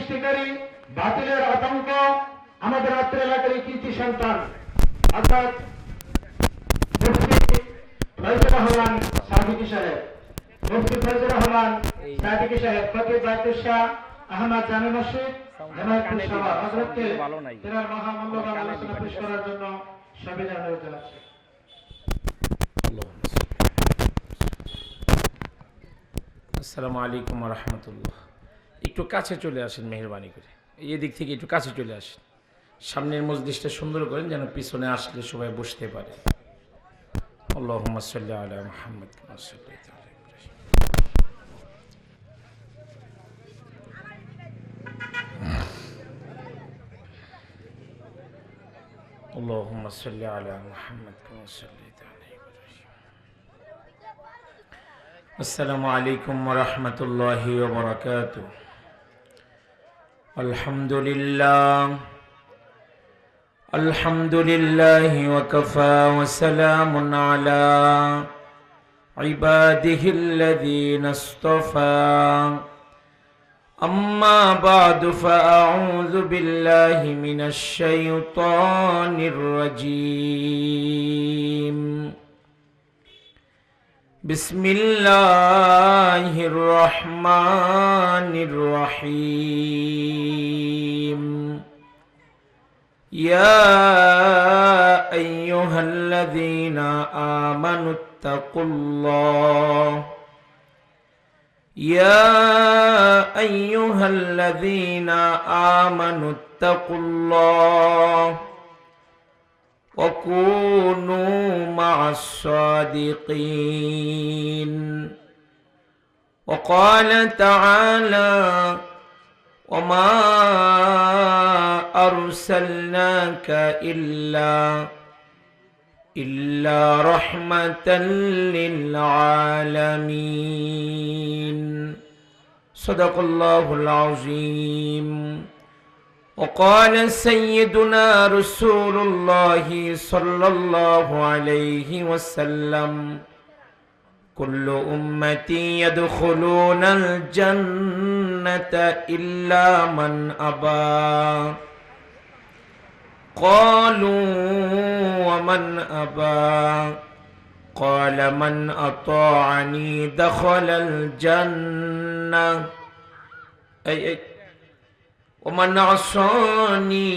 সৃষ্টিকারী বাতিলের আতঙ্ক আমাদের অত্র এলাকার কৃতি সন্তান অর্থাৎ মুফতি ফয়জুর রহমান সাদিকী সাহেব, মুফতি ফয়জুর রহমান সাদিকী সাহেব, ফকির বাইতুল শাহ আহমদ জামি মসজিদ হেমায়তপুর সভা হযরতকে তেনার মহামূল্যবান আলোচনা পেশ করার জন্য সবিনয় অনুরোধ জানাচ্ছি। আসসালামু আলাইকুম ওয়া রাহমাতুল্লাহ। একটু কাছে চলে আসেন মেহেরবানি করে, এই দিক থেকে একটু কাছে চলে আসেন, সামনের মজলিসটা সুন্দর করেন যেন পিছনে আসলে সবাই বসতে পারে। আল্লাহুম্মা সাল্লি আলা মুহাম্মাদ কামা সাল্লাইতা আলা ইব্রাহিম। আল্লাহুম্মা সাল্লি আলা মুহাম্মাদ কামা সাল্লাইতা আলা ইব্রাহিম। আসসালামু আলাইকুম ওয়া রাহমাতুল্লাহি ওয়া বারাকাতুহু। আলহামদুলিল্লাহি ওয়া কাফা ওয়া সালামুন আলা ইবাদিহিল্লাযীনা ইসতাফা। আম্মা বা'দু ফাআউযু বিল্লাহি মিনাশ শাইতানির রাজীম। বিসমিল্লাহির রহমানির রহিম। ইয়া আইয়ুহাল্লাযীনা আমানুত্তাকুল্লাহ ইয়া আইয়ুহাল্লাযীনা আমানুত্তাকুল্লাহ وكونوا مع الصادقين. وقال تعالى وما أرسلناك إلا رحمة للعالمين. صدق الله العظيم. وقال سيدنا رسول الله صلى الله عليه وسلم كل أمتي يدخلون الجنة إلا من أبى. قالوا ومن أبى؟ قال من أطاعني دخل الجنة ومن عصاني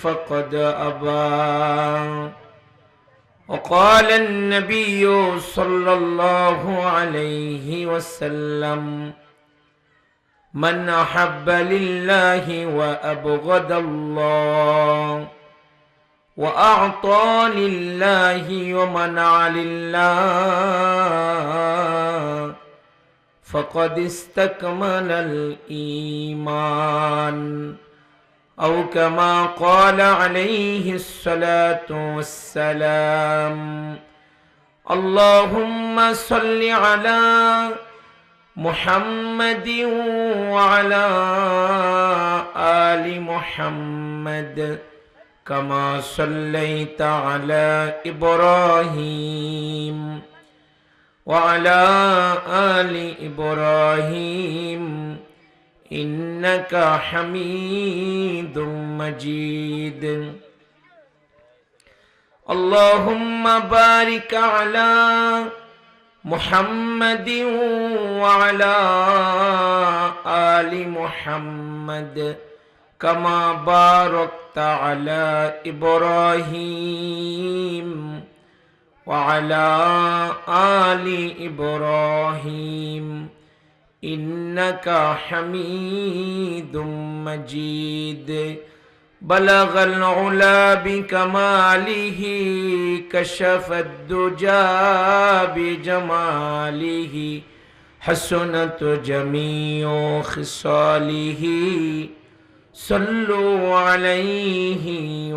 فقد أبى. وقال النبي صلى الله عليه وسلم من أحب لله وأبغض الله وأعطى لله ومنع لله فقد استكمل الإيمان. أو كما قال عليه الصلاة والسلام. اللهم صل على محمد وعلى آل محمد كما صليت على إبراهيم وعلى آل إبراهيم إنك حميد مجيد. اللهم بارك على محمد وعلى آل محمد كما باركت على إبراهيم وعلى آل إبراهيم إنك حميد مجيد. بلغ العلا بكماله كشف الدجى بجماله حسنت جميع خصاله صلوا عليه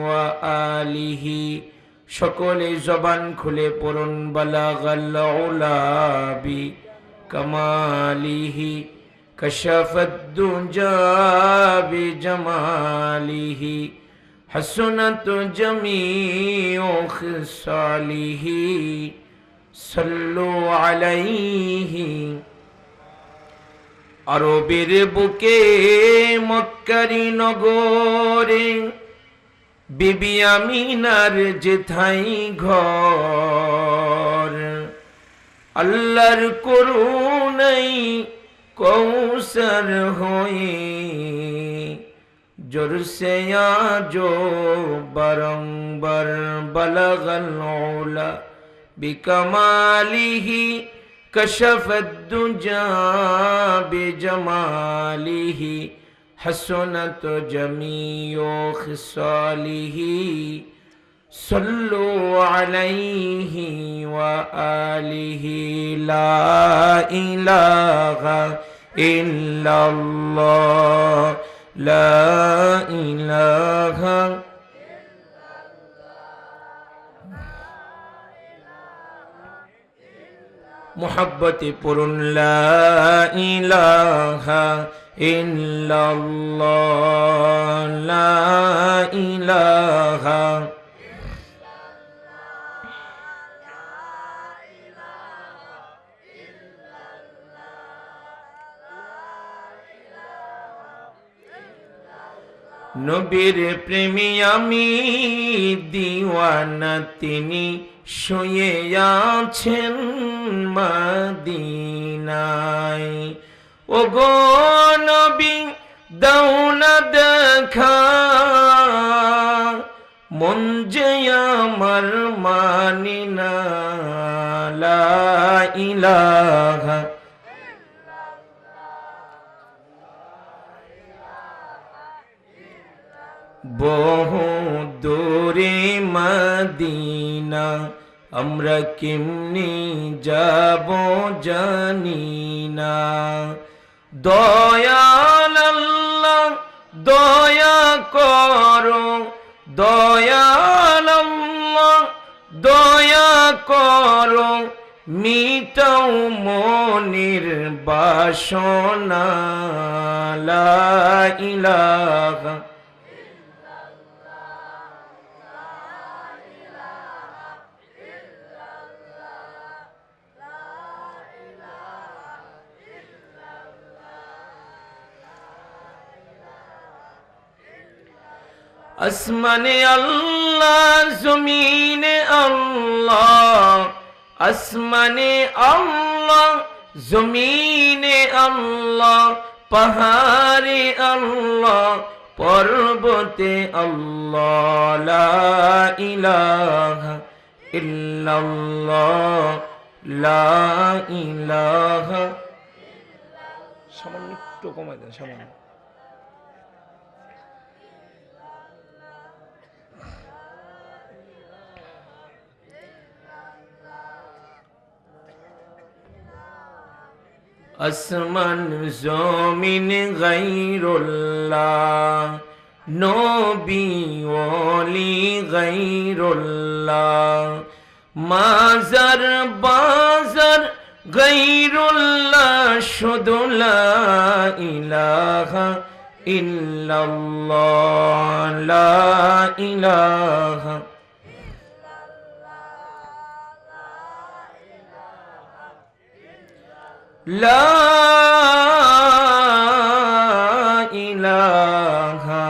وآله. সকলে জবান খুলে পড়ুন বালাগাল উলা বি কামালিহি কাশাফাদ দুজা বি জামালিহি হাসনাত জামিউ খিসালিহি সাল্লু আলাইহি আরবের বুকে মক্কারি নগরে বিবি আমিনার যেথাই ঘর, আল্লাহর করুণাই কৌসর হয়ে জোরসে আজো বারংবার বলগল উলা বিকমালিহি কশফত দুজা বিজমালিহি حسنت جميع خصاله صلوا عليه وآله لا إله إلا الله لا إله محبت پرن لا إله ইল্লাল্লাহ লা ইলাহা নবীর প্রেমী আমি দিওয়ানা, তিনি শুয়ে আছেন মদিনায়। ও গো নবী দাও না দেখা, মন যে আমার মানি না, লা ইলাহা বহু দূরে মদিনা, আমরা কেমনি যাব জানি না। দয়াল আল্লাহ দয়া করো, দয়াল আল্লাহ দয়া করো, মিটাও মনের বাসনা, লা ইলাহা আসমানে আল্লাহ জমিনে আল্লাহ, আসমানে আল্লাহ জমিনে আল্লাহ, পাহাড়ে আল্লাহ পর্বতে আল্লাহ, লা ইলাহা ইল্লাল্লাহ লা ইলাহা। সামান্য একটু কমাই দেন, সামান্য। আসমান জমিন গায়রুল্লাহ, নবী ওলি গায়রুল্লাহ, মাজার বাজার গায়রুল্লাহ, শুধু লা ইলাহা ইল্লাল্লাহ লা ইলাহা লা ইলাহা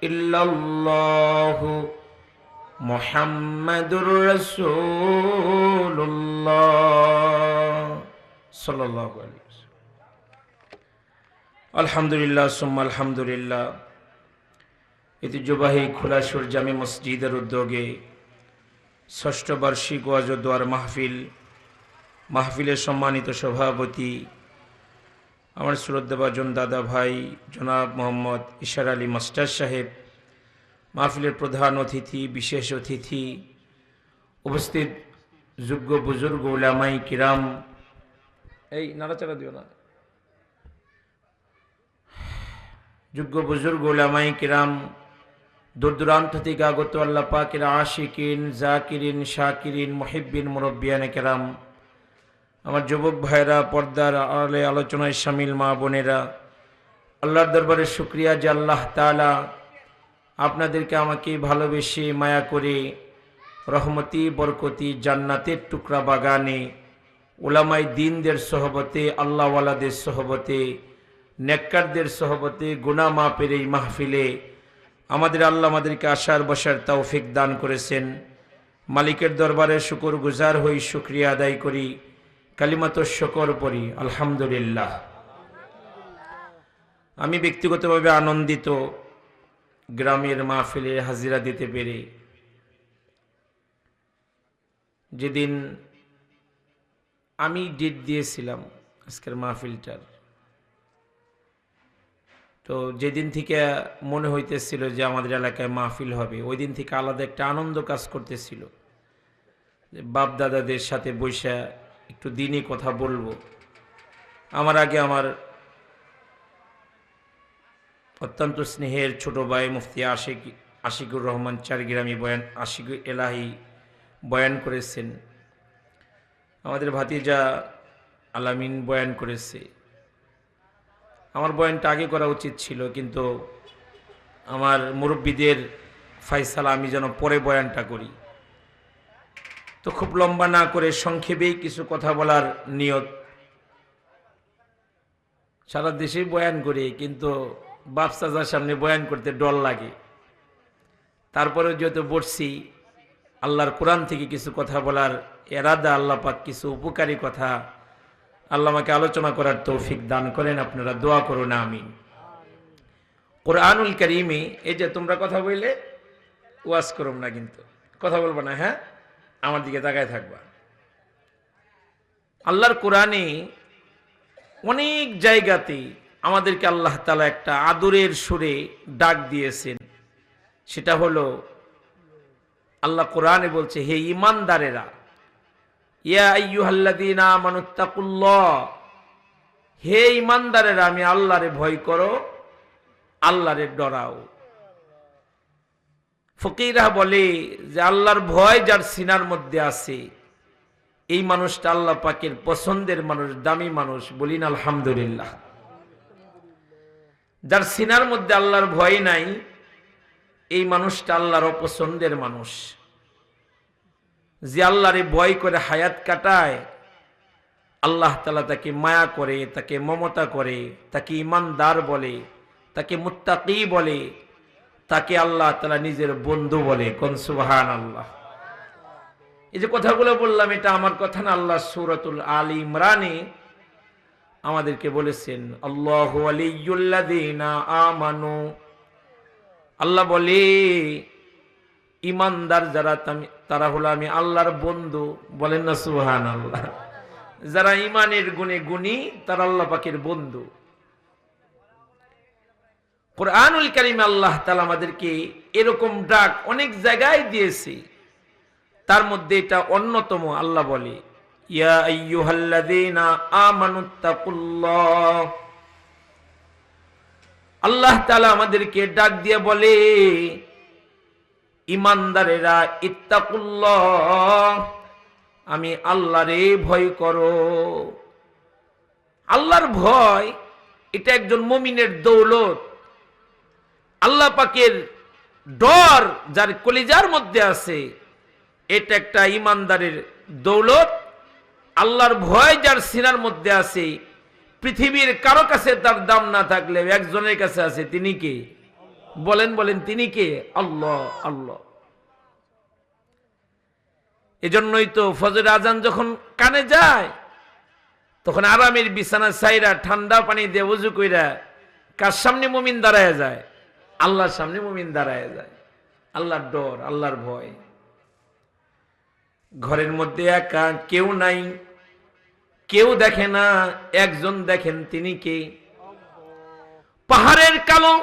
ইল্লাল্লাহু মুহাম্মাদুর রাসূলুল্লাহ সাল্লাল্লাহু আলাইহি ওয়াসাল্লাম। আলহামদুলিল্লাহ সুম্মা আলহামদুলিল্লাহ। ঐতিহ্যবাহী খোলাসুর জামে মসজিদের উদ্যোগে ষষ্ঠ বার্ষিক ওয়াজ ও দোয়ার মাহফিলের সম্মানিত সভাপতি আমার শ্রদ্ধাভাজন দাদা ভাই জনাব মোহাম্মদ ইশার আলী মাস্টার সাহেব, মাহফিলের প্রধান অতিথি, বিশেষ অতিথি, উপস্থিত যোগ্য বুজুর্গ উলামাই কিরাম, এই নাড়াচাড়া দিও না, যোগ্য বুজুর্গ উলামাই কিরাম, দূর দূরান্ত থেকে আগত আল্লাহ পাকের আশিকিন, জাকিরিন, শাকিরিন, মুহিব্বিন, মুরব্বিয়ানে কেরাম, আমার যুবক ভাইরা, পর্দার আড়ালে আলোচনায় শামিল মা বোনেরা, আল্লাহর দরবারে শুকরিয়া যে আল্লাহ তাআলা আপনাদেরকে আমাকে ভালোবেসে মায়া করে রহমতি বরকতি জান্নাতের টুকরা বাগানে উলামায়ে দ্বীনদের সহবতে, আল্লাহওয়ালাদের সহবতে নেককারদের সোহবতে গুনাহ মাফের এই মাহফিলে আমাদের আল্লাহ আমাদেরকে আসার বসার তৌফিক দান করেছেন। মালিকের দরবারে শুকর গুজার হই, শুকরিয়া আদায় করি, কালিমাতুশ শুকর পড়ি, আলহামদুলিল্লাহ। আমি ব্যক্তিগতভাবে আনন্দিত গ্রামের মাহফিলে হাজিরা দিতে পেরে। যেদিন আমি ডেট দিয়েছিলাম আজকের মাহফিলটার, তো যেদিন থেকে মনে হইতেছিল যে আমাদের এলাকায় মাহফিল হবে, ওই দিন থেকে আলাদা একটা আনন্দ কাজ করতেছিল যে বাপ দাদাদের সাথে বৈশা একটু দিনই কথা বলবো। আমার আগে আমার অত্যন্ত স্নেহের ছোট ভাই মুফতি আশিকুর রহমান চারগ্রামী বয়ান, আশিকুর এলাহি বয়ান করেছেন। আমাদের ভাতিজা আলামিন বয়ান করেছে। আমার বয়ানটা আগে করা উচিত ছিল, কিন্তু আমার মুরব্বীদের ফায়সালা আমি যেন পরে বয়ানটা করি। তো খুব লম্বা না করে সংক্ষেপেই কিছু কথা বলার নিয়ত। সারা দেশেই বয়ান করি, কিন্তু বাপ চাচার সামনে বয়ান করতে ডর লাগে। তারপরে যেহেতু বসছি, আল্লাহর কোরআন থেকে কিছু কথা বলার এরাদা, আল্লাহ পাক কিছু উপকারী কথা আল্লাহ আমাকে আলোচনা করার তৌফিক দান করেন। আপনারা দোয়া করুন, আমিন। কোরআনুল কারীমে এই যে তোমরা কথা বললে ওয়াজ করুম না, কিন্তু কথা বলবো না, হ্যাঁ, আমার দিকে তাকায় থাকবা। আল্লাহর কোরআনে অনেক জায়গাতে আমাদেরকে আল্লাহ তাআলা একটা আদরের সুরে ডাক দিয়েছেন। সেটা হলো আল্লাহ কোরআনে বলছে, হে ঈমানদারেরা, ইয়া আইয়ুহাল্লাযীনা আমানুত্তাকুল্লাহ, হে ঈমানদারেরা, আমি আল্লাহরে ভয় করো, আল্লাহরে ডরাও। ফকিরা বলে যে আল্লাহর ভয় যার সিনার মধ্যে আছে, এই মানুষটা আল্লাহ পাকের পছন্দের মানুষ, দামি মানুষ। বলিন আলহামদুলিল্লাহ। যার সিনার মধ্যে আল্লাহর ভয় নাই, এই মানুষটা আল্লাহর অপছন্দের মানুষ। যে আল্লাহরে ভয় করে হায়াত কাটায়, আল্লাহ তাআলা তাকে মায়া করে, তাকে মমতা করে, তাকে ঈমানদার বলে, তাকে মুত্তাকি বলে, তাকে আল্লাহ তাআলা নিজের বন্ধু বলে। কোন সুবহানাল্লাহ। এই যে কথাগুলো বললাম, এটা আমার কথা না, আল্লাহ সূরাতুল আলী ইমরানে আমাদেরকে বলেছেন, আল্লাহু ওয়ালিয়্যুল্লাযীনা আমানু। আল্লাহ বলে ঈমানদার যারা, তারা হলো আমি আল্লাহর বন্ধু। বলেন না সুবহানাল্লাহ। যারা ঈমানের গুণে গুণী, তারা আল্লাহ পাকের বন্ধু। কোরআনুল কারীমে আল্লাহ তাআলা আমাদেরকে এরকম ডাক অনেক জায়গায় দিয়েছে, তার মধ্যে এটা অন্যতম। আল্লাহ বলে, ইয়া আইয়ুহাল্লাযীনা আমানুত্তাকুল্লাহ। আল্লাহ তাআলা আমাদেরকে ডাক দিয়ে বলে, ঈমানদারেরা, ইত্তাকুল্লাহ, আমি আল্লাহরে ভয় করো। আল্লাহর ভয় এটা একজন মুমিনের দৌলত। আল্লাহ পাকের ডর যার কলিজার মধ্যে আছে, এটা একটা ঈমানদারের দৌলত। আল্লাহর ভয় যার সিনার মধ্যে আছে, পৃথিবীর কারো কাছে তার দাম না থাকলে একজনের কাছে আছে। তিনি কে? বলেন বলেন, তিনি কে? আল্লাহ। আল্লাহ। এজন্যই তো ফজর আজান যখন কানে যায়, তখন আরামের বিছানা ছাইরা ঠান্ডা পানি দিয়ে ওযু কইরা কার সামনে মুমিন দাঁড়ায় যায়? আল্লাহর সামনে মুমিন দাঁড়ায় যায়। আল্লাহর ডর, আল্লাহর ভয়। ঘরের মধ্যে একা, কেউ নাই, কেউ দেখে না, একজন দেখেন, তিনি কে? পাহাড়ের কালো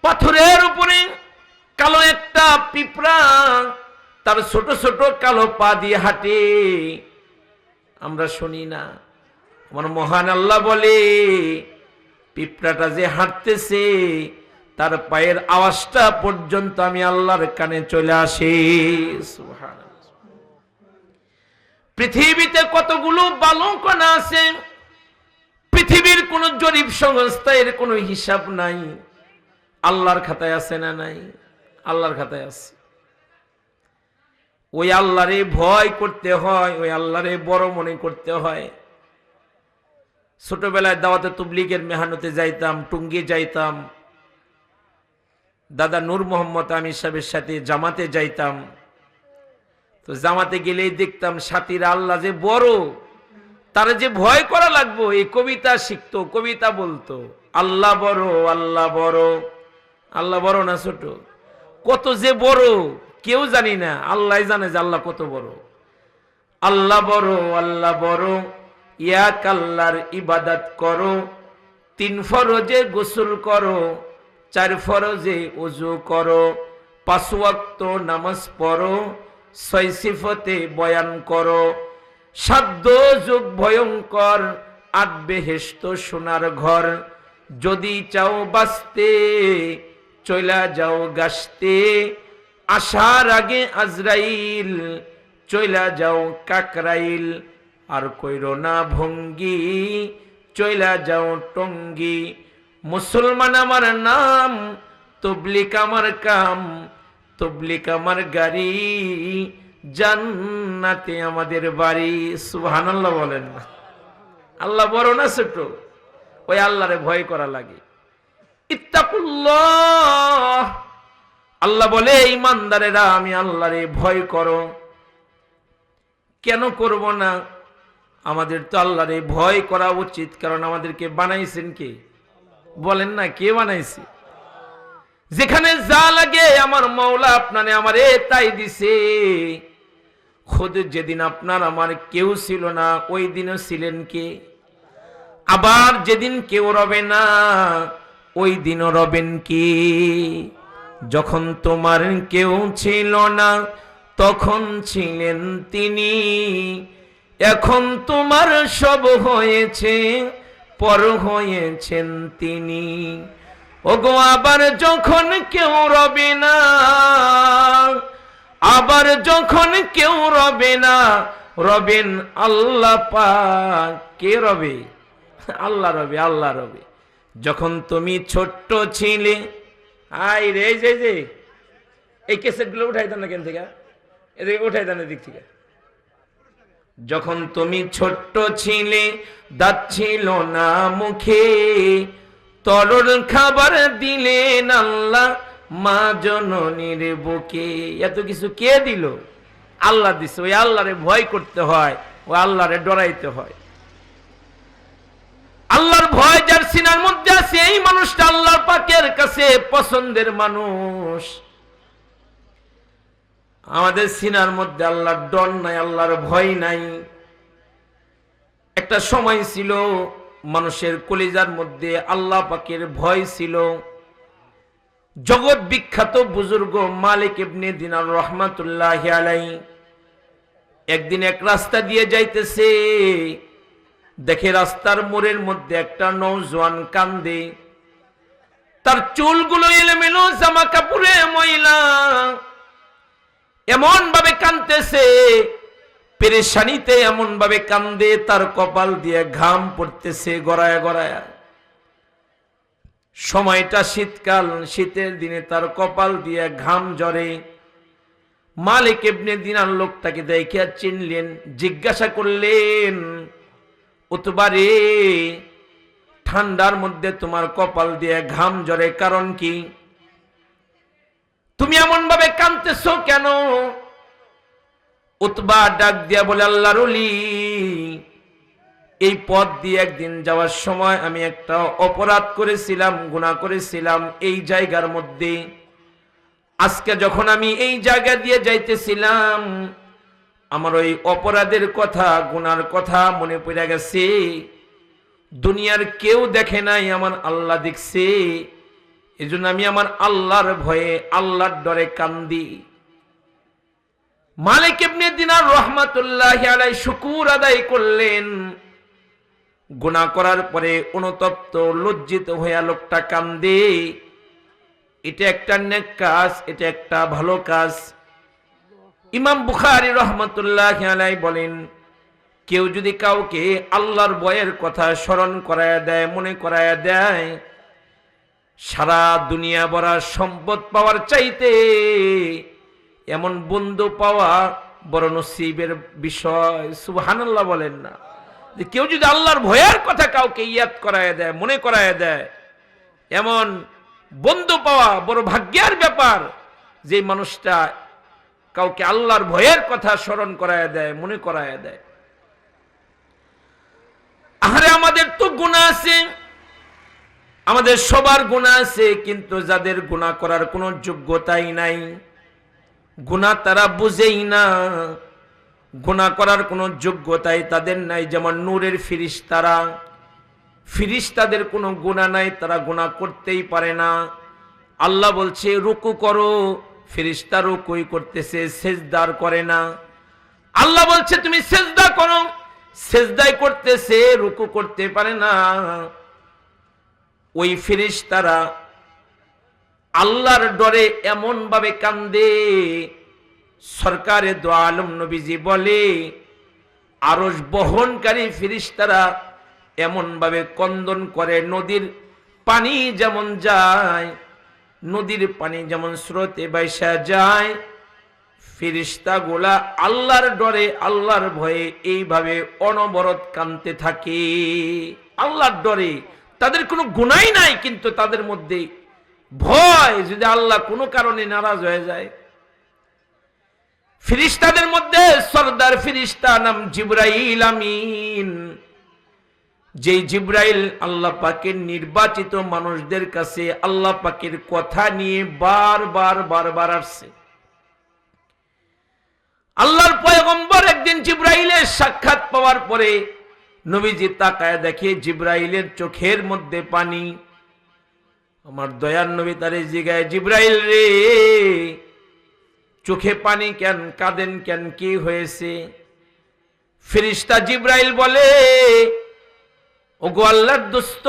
পাথরের উপরে কালো একটা পিঁপড়া তার ছোট ছোট কালো পা দিয়ে হাঁটে, আমরা শুনি না? আমার মহান আল্লাহ বলে, পিঁপড়াটা যে হাঁটতেছে, তার পায়ের আওয়াজটা পর্যন্ত আমি আল্লাহর কানে চলে আসে। সুবহানাল্লাহ। পৃথিবীতে কতগুলো বালুকণা আছে, পৃথিবীর কোন জরিপ সংস্থা এর কোনো হিসাব নাই। আল্লাহর খাতায় আছে না নাই? আল্লাহর খাতায় আছে। ওই আল্লাহরে ভয় করতে হয়, ওই আল্লাহরে বড় মনে করতে হয়। ছোটবেলায় দাওয়াতে তাবলীগের মেহনতে যাইতাম, টুঙ্গি যাইতাম, দাদা নূর মোহাম্মদ আমির সাহেবের সাথে জামাতে যাইতাম। তো জামাতে গেলেই দেখতাম সাথীরা আল্লাহ যে বড়, তারা যে ভয় করা লাগবো এই কবিতা শিখতো, কবিতা বলতো, আল্লাহ বড়, আল্লাহ বড়। আল্লাহ বড় না ছোট? কত যে বড় কেউ জানি না, আল্লাহ জানে যে আল্লাহ কত বড়। আল্লাহ বড়, আল্লাহ বড়, ইয়াক আল্লাহর ইবাদত করো, 3 ফরজে গোসল করো, 4 ফরজে ওযু করো, 5 ওয়াক্ত নামাজ পড়ো, 6 সিফতে বয়ান করো, 7 যুগ ভয়ঙ্কর, 8 বেহেশত সোনার ঘর, যদি চাও বাঁচতে চইলা যাও গাছতে, আসার আগে আজরাইল চইলা যাও কাকরাইল, আর কইরো না ভঙ্গি চইলা যাও টঙ্গি। মুসলমান আমার নাম, তবলিগ আমার কাম, তবলিগ আমার গাড়ি, জান্নাতে আমাদের বাড়ি। সুবহানাল্লাহ বলেন না? আল্লাহ বড় না ছোট? ওই আল্লাহরে ভয় করা লাগে। ইত্তাকুল্লাহ, আল্লাহ বলে ঈমানদারেরা আমি আল্লাহরে ভয় করো। কেন করব না? আমাদের তো আল্লাহরে ভয় করা উচিত, কারণ আমাদেরকে বানাইছেন কে? বলেন না, কে বানাইছে? যেখানে যা লাগে আমার মাওলা আপনারে আমারে তাই দিছে। খুদ যেদিন আপনার আমার কেউ ছিল না, ওই দিনও ছিলেন কে? আবার যেদিন কেউ রবে না, ওই দিনও রবেন কে? যখন তোমার কেউ ছিল না তখন ছিলেন তিনি, এখন তোমার সব হয়েছে, পর হয়েছেন তিনি। ওগো আবার যখন কেউ রবে না, আবার যখন কেউ রবে না, রবেন আল্লাহ পাক। কে রবে? আল্লাহ রবে, আল্লাহ রবে। যখন তুমি ছোট্ট ছিলে, আই রে যে এই কেসেটগুলো উঠাই দেন না কেন থেকে, এদিকে উঠাই দেন এদিক থেকে। যখন তুমি ছোট্ট ছিলে, দাঁত ছিল না মুখে, তরল খাবার দিলেন আল্লাহ মা জননীর বুকে। এত কিছু কে দিল? আল্লাহ দিছে। ওই আল্লাহরে ভয় করতে হয়, ওই আল্লাহরে ডরাইতে হয়। আল্লাহর ভয় যার সিনার মধ্যে আছে, এই মানুষটা আল্লাহ পাকের কাছে পছন্দের মানুষ। আমাদের সিনার মধ্যে আল্লাহর ডর নাই, আল্লাহর ভয় নাই। একটা সময় ছিল মানুষের কলিজার মধ্যে আল্লাহ পাকের ভয় ছিল। জগৎ বিখ্যাত বুজুর্গ মালিক ইবনে দিনার রহমাতুল্লাহি আলাইহি একদিন এক রাস্তা দিয়ে যাইতেছে, দেখে রাস্তার মোড়ের মধ্যে একটা নওজোয়ান কান্দে। তার চুলগুলো এলোমেলো, জামা কাপড়ে ময়লা, এমন ভাবে কাঁদতেছে, পেরেশানিতে এমন ভাবে কান্দে, তার কপাল দিয়ে ঘাম পড়তেছে গড়ায়া গড়ায়া। সময়টা শীতকাল, শীতের দিনে তার কপাল দিয়ে ঘাম ঝরে। মালিক ইবনে দিনার লোকটাকে দেখে চিনলেন, জিজ্ঞাসা করলেন, উতবা রে, ঠান্ডার মধ্যে তোমার কপাল দিয়ে ঘাম ঝরে, কারণ কি? তুমি এমন ভাবে কাঁদতেছো কেন? উতবা ডাক দিয়া বলে, আল্লাহর ওলি, এই পথ দিয়ে একদিন যাওয়ার সময় আমি একটা অপরাধ করেছিলাম, গুনাহ করেছিলাম এই জায়গার মধ্যে। আজকে যখন আমি এই জায়গা দিয়ে যাইতেছিলাম, আমার ওই অপরাধের কথা, গুনার কথা মনে পড়ে গেছে। দুনিয়ার কেউ দেখে নাই, আমার আল্লাহ দেখছে। এজন্য আমি আমার আল্লাহর ভয়ে, আল্লাহর ডরে কান্দি। মালিক ইবনে দিনার রহমাতুল্লাহি আলাইহি শুকর আদায় করলেন। গুনাহ করার পরে অনুতপ্ত, লজ্জিত হইয়া লোকটা কান্দে। এটা একটা নেক কাজ, এটা একটা ভালো কাজ। ইমাম বুখারী রহমাতুল্লাহি আলাইহি বলেন, কেউ যদি কাউকে আল্লাহর ভয়ের কথা স্মরণ করায়া দেয়, মনে করায়া দেয়, সারা দুনিয়া ভরা সম্পদ পাওয়ার চাইতে এমন বন্ধু পাওয়া বড় নসিবের বিষয়। সুবহানাল্লাহ বলেন না? যে কেউ যদি আল্লাহর ভয়ের কথা কাউকে ইয়াদ করায় দেয়, মনে করায় দেয়, এমন বন্ধু পাওয়া বড় ভাগ্যের ব্যাপার। যে মানুষটা কাউকে আল্লাহর ভয়ের কথা স্মরণ করায় দেয়, মনে করায় দেয়। আরে আমাদের তো গুনাহ আছে, আমাদের সবার গুনাহ আছে, কিন্তু যাদের গুনাহ করার কোনো যোগ্যতাই নাই, গুনাহ তারা বুঝেই না, গুনাহ করার কোনো যোগ্যতাই তাদের নাই। যেমন নূরের ফিরিস্তারা, ফিরিস্তাদের কোনো গুনাহ নাই, তারা গুনাহ করতেই পারে না। আল্লাহ বলছে রুকু করো, ফিরিস্তা রুকুই করতেছে, সেজদার করে না। আল্লাহ বলছে তুমি সেজদা করো, সেজদাই করতেছে, রুকু করতে পারে না। ওই ফিরিস্তারা আল্লাহর ডরে এমন ভাবে কান্দে, সরকারে দো আলম নবীজি বলে আরশ বহনকারী ফিরিস্তারা এমন ভাবে ক্রন্দন করে, নদীর পানি যেমন যায়, নদীর পানি যেমন স্রোতে বাইসা যায়, ফিরিস্তাগুলা আল্লাহর ডরে, আল্লাহর ভয়ে এইভাবে অনবরত কাঁদতে থাকে। আল্লাহর ডরে, তাদের কোনো গুনাহ নাই, কিন্তু তাদের মধ্যে ভয়, যদি আল্লাহ কোনো কারণে নারাজ হয়ে যায়। ফিরিস্তাদের মধ্যে সরদার ফিরিস্তা নাম জিবরাইল আমিন। যে জিবরাইল আল্লাহ পাকের নির্বাচিত মানুষদের কাছে আল্লাহ পাকের কথা নিয়ে বারবার আসছে। আল্লাহর পয়গম্বর একদিন জিবরাইলের সাক্ষাৎ পাওয়ার পরে নবীজি তাকায় দেখে জিবরাইলের চোখের মধ্যে পানি। আমার দয়ার নবী তারে জিগায়, জিবরাইল রে, চোখে পানি কেন, কাঁদেন কেন, কি হয়েছে? ফেরেশতা জিবরাইল বলে, ওগো আল্লাহর দোস্ত,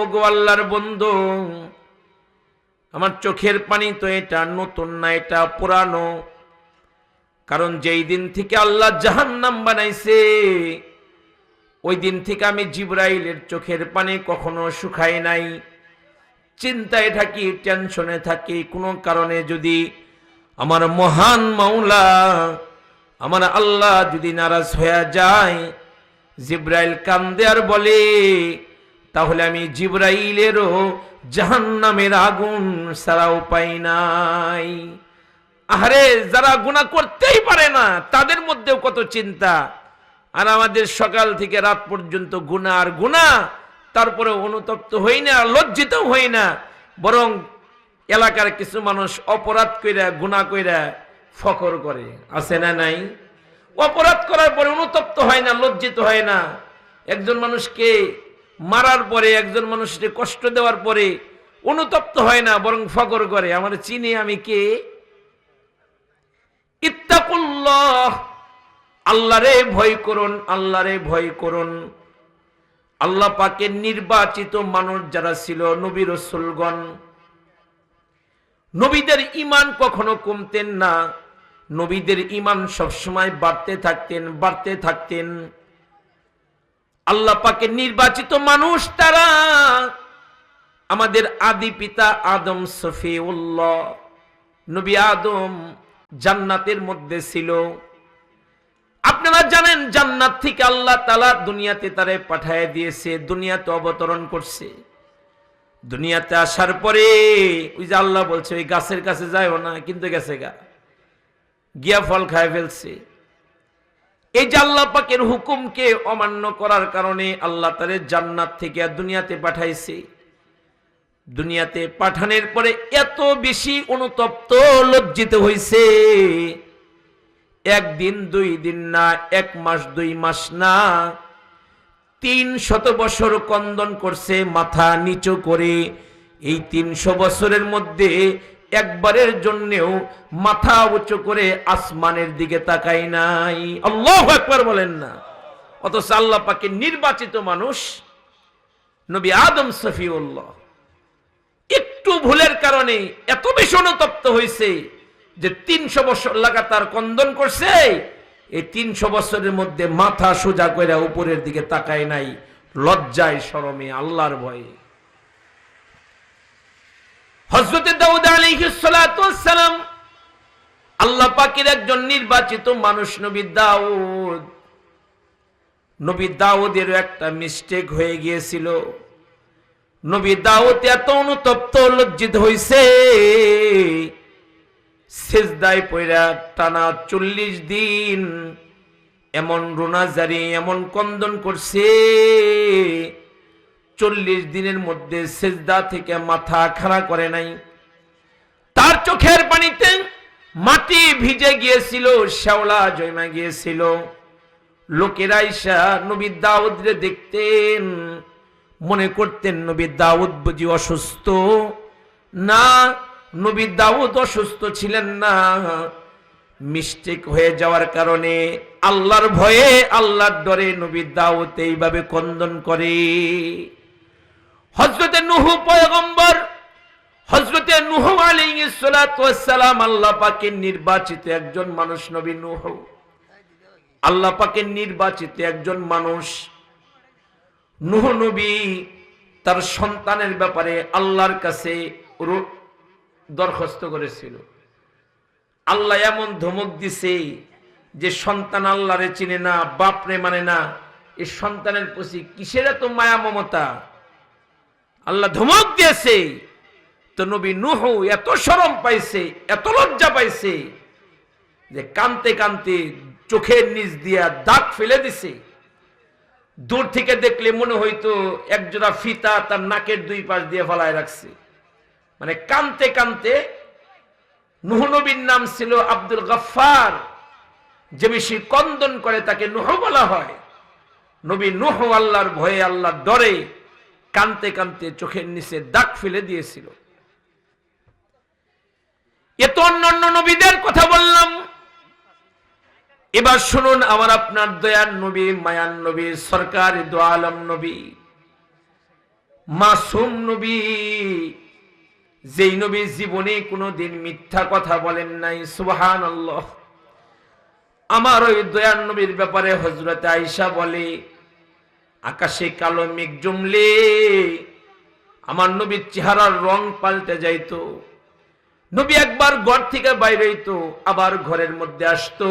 ওগো আল্লাহর বন্ধু, আমার চোখের পানি তো এটা নতুন না, এটা পুরানো। কারণ যেই দিন থেকে আল্লাহ জাহান্নাম বানাইছে, ওই দিন থেকে আমি জিবরাইলের চোখের পানি কখনো শুকাই নাই। চিন্তায় থাকি, টেনশনে থাকি, কোনো কারণে যদি আমার মহান মাওলা, আমার আল্লাহ যদি নারাজ হয়ে যায়, জিবরাইল কান্দে আর বলে, তাহলে আমি জিবরাইলেরও জাহান্নামের আগুন ছাড়া উপায় নাই। আরে যারা গুনাহ করতেই পারে না, তাদের মধ্যেও কত চিন্তা। আর আমাদের সকাল থেকে রাত পর্যন্ত গুনাহ আর গুনাহ, তারপরে অনুতপ্ত হই না, লজ্জিত হই না, বরং এলাকার কিছু মানুষ অপরাধ কইরা, গুনাহ কইরা ফখর করে, আছে না নাই? অপরাধ করার পরে অনুতপ্ত হয় না, লজ্জিত হয় না। একজন মানুষকে মারার পরে, একজন মানুষকে কষ্ট দেওয়ার পরে অনুতপ্ত হয় না, বরং ফখর করে, আমার চিনি আমি কে। ইত্তাকুল্লাহ, আল্লাহরে ভয় করুন, আল্লাহরে ভয় করুন। আল্লাহ পাকের নির্বাচিত মানুষ যারা ছিল, নবী রাসূলগণ, নবীদের ঈমান কখনো কমতেন না, নবীদের ঈমান সবসময় বাড়তে থাকতেন। আল্লাহ পাকের নির্বাচিত মানুষ তারা। আমাদের আদি পিতা আদম সফিউল্লাহ, নবী আদম জান্নাতের মধ্যে ছিল। আপনারা জানেন জান্নাত থেকে আল্লাহ তাআলা দুনিয়াতে তারে পাঠিয়ে দিয়েছে, দুনিয়াতে অবতরণ করছে। দুনিয়াতে আসার পরে ওই যে আল্লাহ বলছে ওই গাছের কাছে যায়ও না, কিন্তু গেছে গিয়া ফল খায় ফেলছে। এই যে আল্লাহ পাকের হুকুমকে অমান্য করার কারণে আল্লাহ তারে জান্নাত থেকে দুনিয়াতে পাঠাইছে। দুনিয়াতে পাঠানোর পরে এত বেশি অনুতপ্ত, লজ্জিত হইছে, একদিন 2 দিন না, 1 মাস 2 মাস না, 300 বছর ক্রন্দন করছে মাথা নিচু করে। এই 300 বছরের মধ্যে একবারের জন্যেও মাথা উঁচু করে আসমানের দিকে তাকাই নাই। আল্লাহু আকবার বলেন না। অথচ আল্লাহ পাকের নির্বাচিত মানুষ নবী আদম সফিউল্লাহ একটু ভুলের কারণে এত বেশি অনুতপ্ত হয়েছে যে 300 বছর লাগাতার ক্রন্দন করছে। এই 300 বছরের মধ্যে মাথা সোজা করে উপরের দিকে তাকায় নাই, লজ্জায় শরমে, আল্লাহর ভয়ে। হযরত দাউদ আলাইহিস সালাতু ওয়াস সালাম আল্লাহ পাকের একজন নির্বাচিত মানুষ, নবী দাউদ। নবী দাউদেরও একটা মিস্টেক হয়ে গিয়েছিল। নবী দাউদ এত অনুতপ্ত লজ্জিত হইছে, সিজদায় পড়া টানা 40 দিন এমন রোনাজারি এমন কন্দন করছে, 40 দিনের মধ্যে সিজদা থেকে মাথা খাড়া করে নাই। তার চোখের পানিতে মাটি ভিজে গিয়েছিল, শ্যাওলা জমা গিয়েছিল। লোকেরা আইসা নবী দাউদরে দেখতেন, মনে করতেন নবী দাউদ বুঝি অসুস্থ। না, নবী দাউদ অসুস্থ ছিলেন না। মিস্টেক হয়ে যাওয়ার কারণে আল্লাহর ভয়ে আল্লাহর ডরে নবী দাউদ এইভাবে কন্দন করে। হযরতে নূহ পয়গম্বর, হযরতে নূহ আলাইহিস সালাতু ওয়াস সালাম আল্লাহ পাকের নির্বাচিত একজন মানুষ। নবী নূহ আল্লাহ পাকের নির্বাচিত একজন মানুষ। নূহ নবী তার সন্তানের ব্যাপারে আল্লাহর কাছে দরখাস্ত করেছিল। আল্লাহ এমন ধমক দিছে যে সন্তান আল্লাহরে চিনে না, বাপরে মানে না, এই সন্তানের প্রতি কিসের এত মায়া মমতা? আল্লাহ ধমক দিয়েছে। তো নবী নূহ এত শরম পাইছে, এত লজ্জা পাইছে যে কানতে কানতে চোখের নিচ দিয়া দাগ ফেলে দিছে। দূর থেকে দেখলে মনে হইতো একজোড়া ফিতা তার নাকের 2 পাশ দিয়ে ফেলায় রাখছে। মানে কানতে কানতে। নূহ নবীর নাম ছিল আব্দুল গফফার, যে বেশি কন্দন করে তাকে নূহ বলা হয়। নবী নূহ আল্লাহর ভয়ে আল্লাহর ডরে কানতে কানতে চোখের নিচে দাগ ফেলে দিয়েছিল। এত অন্যান্য নবীদের কথা বললাম। এবার শুনুন আমার আপনার দয়ার নবী, মায়ান নবী, সরকারি দো আলম নবী, মাসুম নবী, যেই নবী জীবনে কোনোদিন মিথ্যা কথা বলেন নাই। সুবহানাল্লাহ। আমার ওই দয়ার নবীর ব্যাপারে হযরত আয়েশা বলে, আকাশে কালো মেঘ জমলে আমার নবীর চেহারার রং পাল্টে যাইতো। নবী একবার ঘর থেকে বাইরে হইতো, আবার ঘরের মধ্যে আসতো।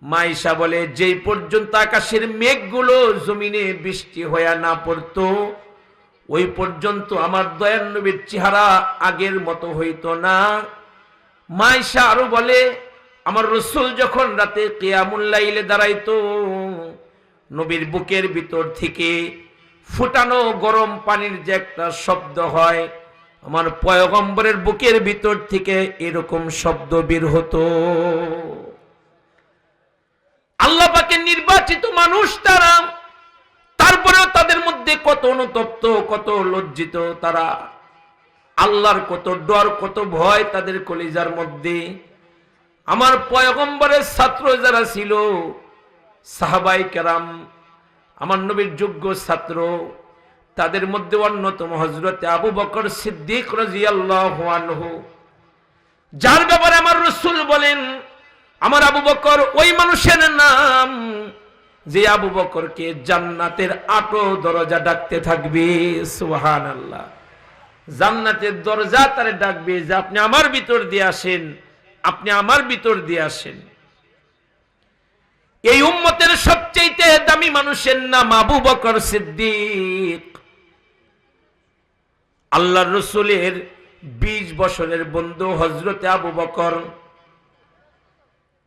মাইশা বলে, যেই পর্যন্ত আকাশের মেঘগুলো জমিনে বৃষ্টি হয়ে না পড়তো, ওই পর্যন্ত আমার দয়ার নবীর চেহারা আগের মতো হইতো না। মাইশা আরো বলে, আমার রাসূল যখন রাতে কিয়ামুল লাইলে দাঁড়াইতো, নবীর বুকের ভিতর থেকে ফুটানো গরম পানির যে একটা শব্দ হয়, আমার পয়গম্বরের বুকের ভিতর থেকে এরকম শব্দ বের হতো। আল্লাহ পাকের নির্বাচিত মানুষ তারা, তারপরেও তাদের মধ্যে কত অনুতপ্ত, কত লজ্জিত তারা। আল্লাহর কত ডর, কত ভয় তাদের কলিজার মধ্যে। আমার পয়গম্বরের ছাত্র যারা ছিল, সাহাবায়ে কেরাম, আমার নবীর যোগ্য ছাত্র, তাদের মধ্যে অন্যতম হযরতে আবু বকর সিদ্দিক রাদিয়াল্লাহু আনহু, যার ব্যাপারে আমার রাসূল বলেন, আমার আবু বকর ওই মানুষের নাম যে আবু বকরকে জান্নাতের 8 দরজা ডাকতে থাকবে। সুবহানাল্লাহ। জান্নাতের দরজা তারে ডাকবে যে আপনি আমার ভিতর দিয়ে আসেন, আপনি আমার ভিতর দিয়ে আসেন। এই উম্মতের সবচেয়ে দামি মানুষের নাম আবু বকর সিদ্দিক। আল্লাহর রাসূলের 20 বছরের বন্ধু হযরতে আবু বকর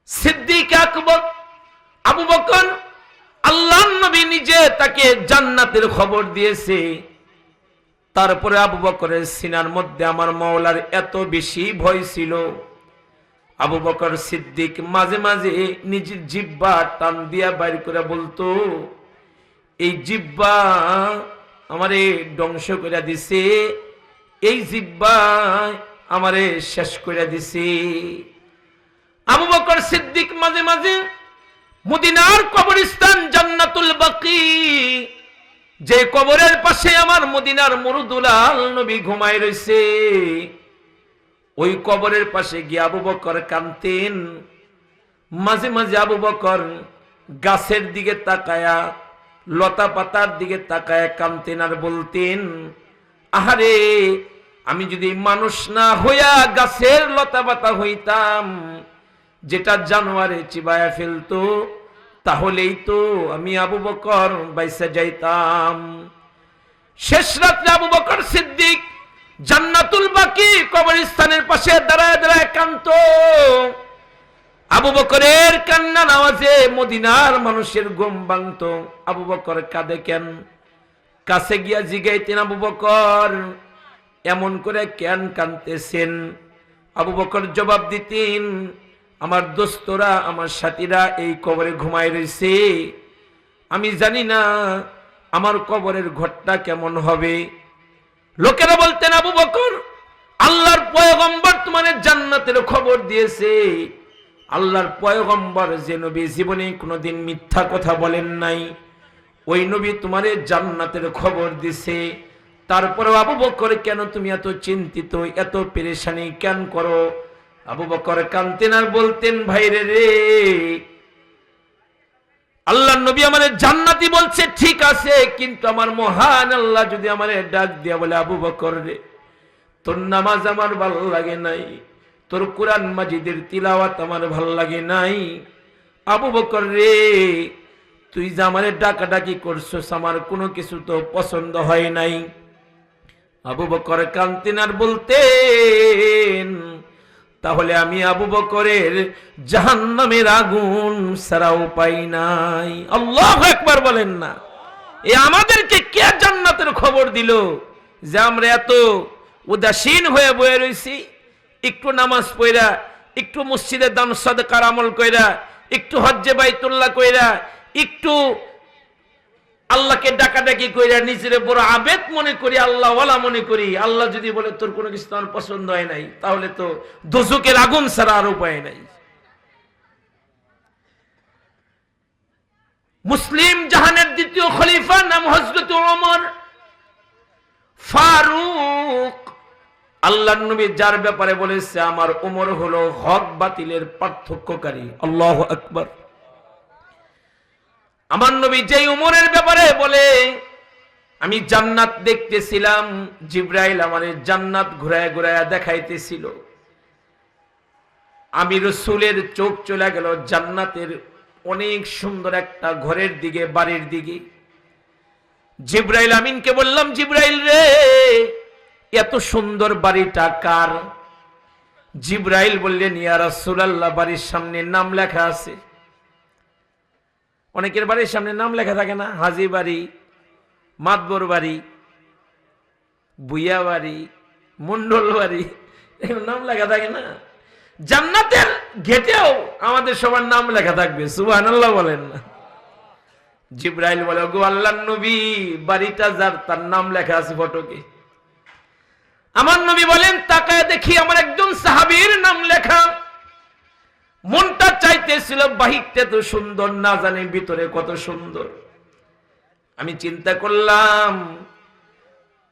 সিদ্দিক আকবর। আবু বকর, আল্লাহর নবী নিজে তাকে জান্নাতের খবর দিয়েছে। তারপরে আবু বকরের সিনার মধ্যে আমার মাওলার এত বেশি ভয় ছিল, আবু বকর সিদ্দিক মাঝে মাঝে নিজের জিহ্বা টান দিয়া বাইর করে বলতো, এই জিহ্বা আমারে ধ্বংস করে দিছে, এই জিহ্বা আমারে শেষ করে দিছে। আবু বকর সিদ্দিক মাঝে মাঝে মদিনার কবরস্থান জান্নাতুল বাকি, যে কবরের পাশে আমার মদিনার মুরুদুলাল নবী ঘুমায় রয়েছে, ওই কবরের পাশে গিয়ে আবু বকর কাঁদতেন। মাঝে মাঝে আবু বকর গাছের দিকে তাকায়া, লতা পাতার দিকে তাকায়া কাঁদতেন আর বলতেন, আহারে, আমি যদি মানুষ না হইয়া গাছের লতা পাতা হইতাম, যেটা জানোয়ারে চিবায়া ফেলতো, তাহলেই তো আমি আবু বকর বাইসা যাইতাম। শেষ রাত্রে আবু বকর সিদ্দিক জান্নাতুল বাকি কবরস্থানের পাশে দাঁড়ায় দাঁড়ায় কান্ত। আবু বকরের কান্নার আওয়াজে মদিনার মানুষের ঘুম ভাঙত। আবু বকর কাঁদে কেন? কাছে গিয়া জিগাইতেন, আবু বকর এমন করে কেন কাঁদতেছেন? আবু বকর জবাব দিতেন, আমার দোস্তরা আমার সাথীরা এই কবরে ঘুমায় রয়েছে, আমি জানি না আমার কবরের ঘরটা কেমন হবে। লোকেরা বলতেন, আবু বকর আল্লাহর পয়গম্বর তোমাদের জান্নাতের খবর দিয়েছে। আল্লাহর পয়গম্বর যে নবী জীবনে কোনোদিন মিথ্যা কথা বলেন নাই, ওই নবী তোমারে জান্নাতের খবর দিছে। তারপরেও আবু বকর কেন তুমি এত চিন্তিত, এত পেরেশানি কেন করো? আবু বকর কাঁদতেন আর বলতেন, ভাইরে রে, আল্লাহর নবী আমারে জান্নাতি বলছে ঠিক আছে, কিন্তু আমার মহান আল্লাহ যদি আমারে ডাক দিয়া বলে, আবু বকর রে, তোর নামাজ আমার ভালো লাগে নাই, তোর কুরআন মাজিদের তিলাওয়াত আমার ভালো লাগে নাই, আবু বকর রে তুই যে আমারে ডাকাডাকি করছস আমার কোনো কিছু তো পছন্দ হয় নাই। আবু বকর কাঁদতেন আর বলতেন, তাহলে আমি আবু বকরের জাহান্নামের আগুন ছাড়া উপায় নাই। আল্লাহু আকবার বলেন না। এ আমাদেরকে কে জান্নাতের খবর দিল যে আমরা এত উদাসীন হয়ে বয়ে রয়েছি? একটু নামাজ পড়া, একটু মসজিদে দান সাদকার আমল কইরা, একটু হজ্জে বাইতুল্লাহ কইরা, একটু আল্লাহকে ডাকাডাকি কইরা নিজের বড় আবেদ মনে করি, আল্লাহ ওয়ালা মনে করি। আল্লাহ যদি বলে তোর কোনো কিছু তোমার পছন্দ হয় নাই, তাহলে তো দোজখের আগুন ছাড়া আর উপায় নাই। মুসলিম জাহানের দ্বিতীয় খলিফা নাম হযরত ওমর ফারুক। আল্লাহর নবী যার ব্যাপারে বলেছে আমার ওমর হলো হক বাতিলের পার্থক্যকারী। আল্লাহু আকবার। আমার নবী যেই ওমরের ব্যাপারে বলে, আমি জান্নাত দেখতেছিলাম, জিবরাইল আমারে জান্নাত ঘুরায় ঘুরায় দেখাইতেছিল, আমি রাসূলের চোখ চলে গেল জান্নাতের অনেক সুন্দর একটা ঘরের দিকে, বাড়ির দিকে। জিবরাইল আমিনকে বললাম, জিবরাইল রে, এত সুন্দর বাড়িটা কার? জিবরাইল বললেন, ইয়া রাসূলুল্লাহ, বাড়ির সামনে নাম লেখা আছে। অনেকের বাড়ির সামনে নাম লেখা থাকে না? হাজী বাড়ি, মাতবর বাড়ি, বুইয়া বাড়ি, মন্ডল বাড়ি, এগুলো নাম লেখা থাকে না? জান্নাতের গেটেও আমাদের সবার নাম লেখা থাকবে। সুবহানাল্লাহ বলেন না? জিবরাইল বলে, গো আল্লাহর নবী, বাড়িটা যার তার নাম লেখা আছে ফটকে। আমার নবী বলেন, তাকায় দেখি আমার একজন সাহাবীর নাম লেখা। মনটা চাইতেছিল বাহিরটা তো সুন্দর, না জানি ভিতরে কত সুন্দর। আমি চিন্তা করলাম,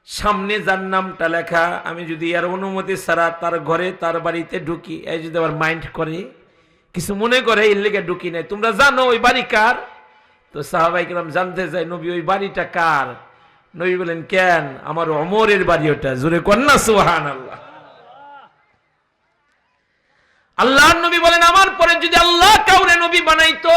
সামনে যার নামটা লেখা, আমি যদি আর অনুমতি ছাড়া তার ঘরে তার বাড়িতে ঢুকি, এই যদি আবার মাইন্ড করে, কিছু মনে করে, এর লেগে ঢুকি নাই। তোমরা জানো ওই বাড়ি কার? তো সাহাবায়ে কেরাম জানতে চাই, নবী ওই বাড়িটা কার? নবী বলেন, কেন? আমার ওমরের বাড়ি ওটা। জোরে কন্যা সুবহানাল্লাহ। আল্লাহর নবী বলেন, আমার পরে যদি আল্লাহ কাউরে নবী বানাইতো,